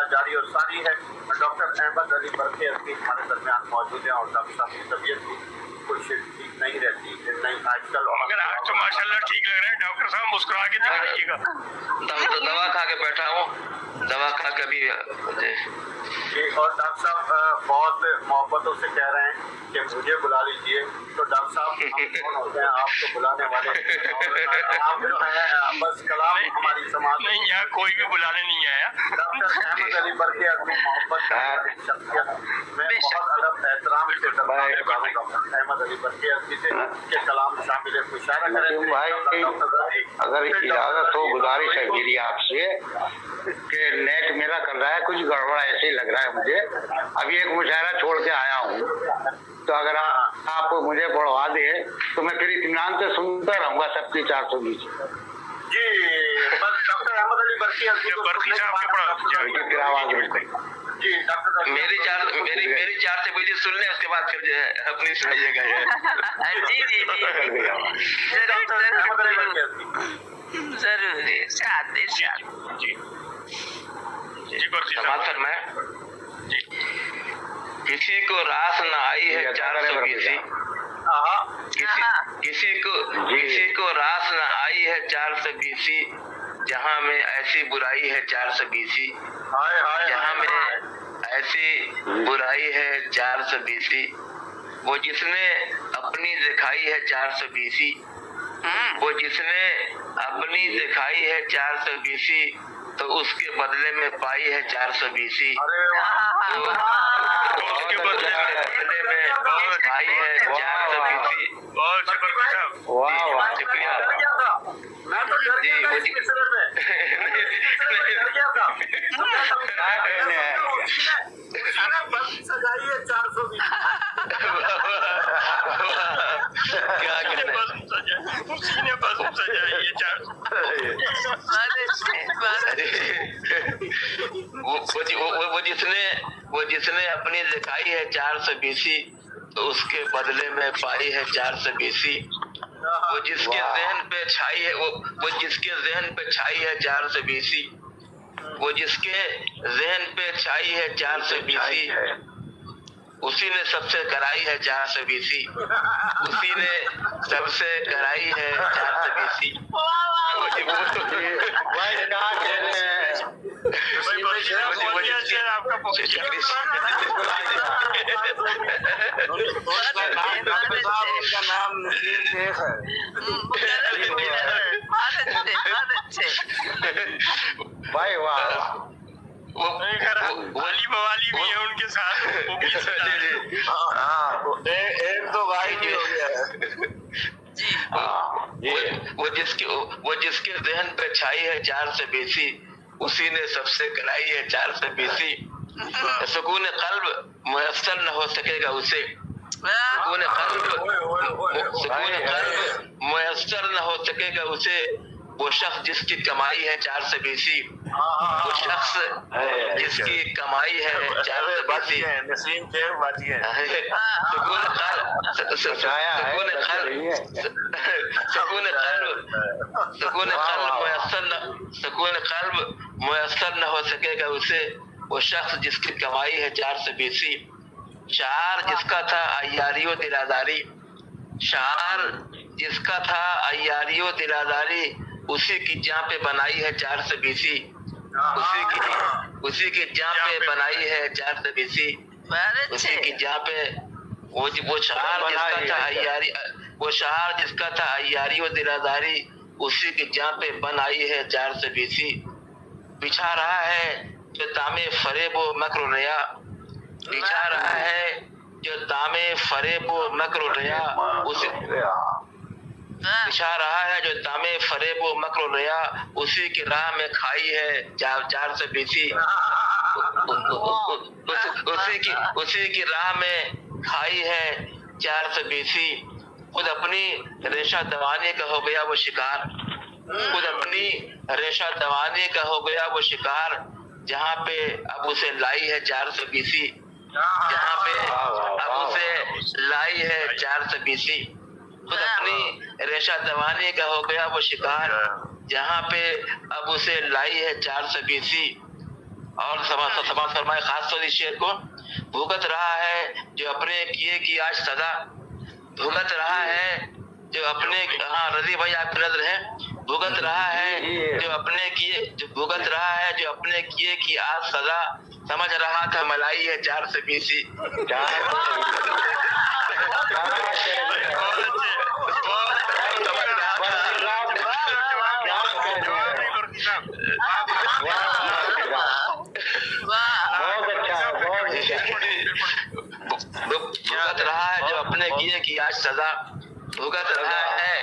जारी और सारी है। डॉक्टर अहमद अली बरके हमारे दरमियान मौजूद हैं और डॉक्टर साहब की तबीयत भी कुछ ठीक नहीं रहती नहीं आजकल, मगर आज तो माशाल्लाह ठीक लग रहा है। डॉक्टर साहब मुस्कुरा के दिखाइएगा। दवा खा के बैठा हूँ, दवा खा के भी जी। और डॉक्टर साहब बहुत मोहब्बतों से कह रहे हैं कि मुझे बुला लीजिए, तो डॉक्टर साहब कौन होते हैं आपको बुलाने वाले? आप जो है बस कलाम हमारी समाज नहीं, यहाँ कोई भी बुलाने नहीं आया। डॉक्टर अहमद अली बरके अपनी मोहब्बत शख्सियत में बहुत अदब एहतराम से डॉक्टर अहमद अली बरके के कलाम शामिल मुशारा करें। भाई अगर इजाजत हो, गुजारिश है मेरी आपसे कि नेट मेरा कर रहा है कुछ गड़बड़, ऐसे ही लग रहा है मुझे। अभी एक मुशायरा छोड़ के आया हूँ, तो अगर आप मुझे बढ़वा दे तो मैं फिर इत्मीनान से सुनता रहूँगा सबकी 420 जी। बस डॉक्टर अहमद अली बरके साहब के फिर आवाज मिल गई जी। डॉक्टर मेरी चार से मुझे सुन ले, उसके बाद फिर जो है अपनी सुनाइएगा। जी जी जी जरूर इरशाद इरशाद जी जी समाज फरमाए। किसी को रास न आई है 420, किसी को रास न आई है 420, जहाँ में ऐसी बुराई है 420, जहाँ में ऐसी बुराई है 420, वो जिसने अपनी दिखाई है 420, वो जिसने अपनी दिखाई है 420, तो उसके बदले में पाई है 420, तो उसके बदले में पाई है 420। बहुत शुक्रिया साहब। वाह वाह शुक्रिया मैं तो डर जी। गया वो था जी इस सिलसिले में। डर गया था। उसने बस सजाई है 420। क्या कहना है? उसी ने बस सजाई है 400। वो जिसने अपनी दिखाई है 420, तो उसके बदले में पाई है 420। वो जिसके ज़हन पे छाई है वो जिसके ज़हन पे छाई है 420, वो जिसके ज़हन पे छाई है 420, उसी ने सबसे कराई है 420, उसी ने सबसे कराई है 420। आपका उनका नाम नसीम शेख है। बहुत अच्छे भाई वाह वाली बवाली भी है उनके साथ, वो भी एक तो भाई भी हो गया है। वो जिसके ज़हन पे छाई है 420, उसी ने सबसे कराई है 420। सुकून कल्ब मुयस्सर न हो सकेगा उसे, सुकून कल्ब मुयस्सर न हो सकेगा उसे, वो शख्स जिसकी कमाई है 420, वो शख्स जिसकी कमाई है 420। नसीम शेख बाजी है। सुकून कल्ब मुयस्सर न हो सकेगा उसे, वो शख्स जिसकी कमाई है 420। शार जिसका था अय्यारियो दिलादारी, शार जिसका था अय्यारियो दिलादारी, उसी की जान पे बनाई है 420, उसी की जान पे बनाई है 420, उसी की जान पे वो शार जिसका था अय्यारी, वो शार जिसका था अय्यारी व दिलादारी, उसी की जान पे बनाई है 420। बिछा रहा है जो दामे फरेब व मक्र रिया, बिछा रहा है जो दामे फरेब व मक्र रिया, उसी बिछा रहा है जो दामे फरेब व मक्र रिया, उसी की राह में खाई है 420। उसी की राह में खाई है 420। खुद अपनी रेशा दबाने का हो गया वो शिकार, खुद अपनी रेशा दबाने का हो गया वो शिकार, जहाँ पे अब उसे लाई है 420, जहाँ पे अब उसे लाई है 420, खुद अपनी रेशा दबाने का हो गया वो शिकार, जहाँ पे अब उसे लाई है 420। और समाज फरमाए खास तौर इस शेर को, भुगत रहा है जो अपने किए की आज सजा, भुगत रहा है जो अपने, हाँ रजी भाई आपकी नजर है, भुगत रहा है जो अपने किए, जो भुगत रहा है जो अपने किए की आज सजा, समझ रहा था मलाई है 420। भुगत रहा है जो अपने किए की आज सजा, भुगत रहा है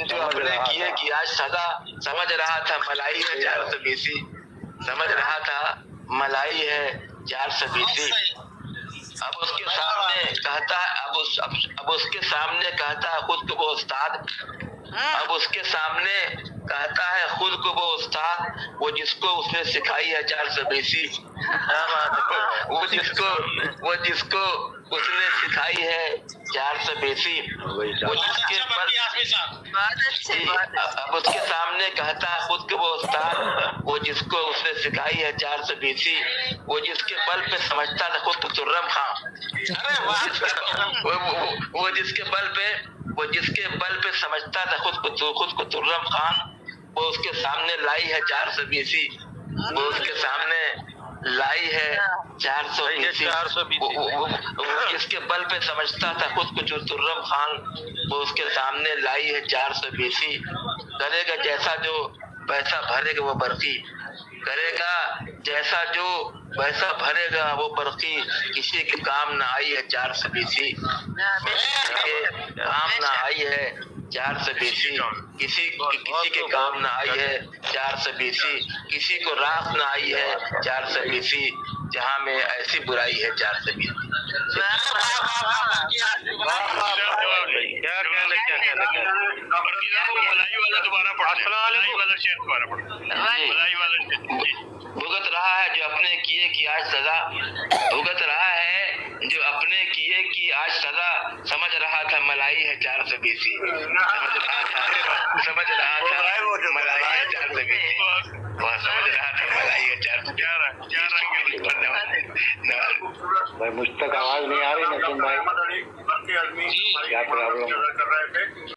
जो अपने किए की आज सजा, समझ रहा था मलाई है 420, समझ रहा था मलाई है 420। अब उसके सामने कहता है, अब उसके सामने कहता है खुद को वो उस्ताद, अब उसके सामने कहता है खुद को वो उस्ताद, वो जिसको उसने सिखाई है 420, वो जिसको उसने सिखाई है 420, वो जिसके बल, अब उसके सामने कहता है खुद को वो उस्ताद, वो जिसको उसने सिखाई है 420, वो जिसके बल पे समझता था खुद को तुर्रम खां, वो जिसके बल पे समझता था खुद को तुर्रम खान, वो उसके सामने लाई है 420, वो उसके सामने लाई है 420, वो जिसके बल पे समझता था खुद को तुर्रम खान, वो उसके सामने लाई है 420। करेगा जैसा जो पैसा भरेगा वो बरकी, करेगा जैसा जो वैसा भरेगा वो बरकी, किसी के काम ना आई है 420, काम ना आई है 420, किसी के काम ना आई है 420, किसी को रास ना आई है 420, जहाँ में ऐसी बुराई है 420। क्या कहना मलाई वाला दोबारा पढ़ा, मलाई वाला शेर दोबारा पढ़ा, मलाई वाला शेर। भुगत रहा है जो अपने किए की आज सजा, भुगत रहा है जो अपने किए की आज सजा, समझ रहा था मलाई है 420, समझ रहा था मलाई है 420, वह समझ रहा था मलाई है 420। भाई मुझ तक आवाज नहीं आ रही नसीम भाई, क्या प्रॉब्लम कर रहे थे।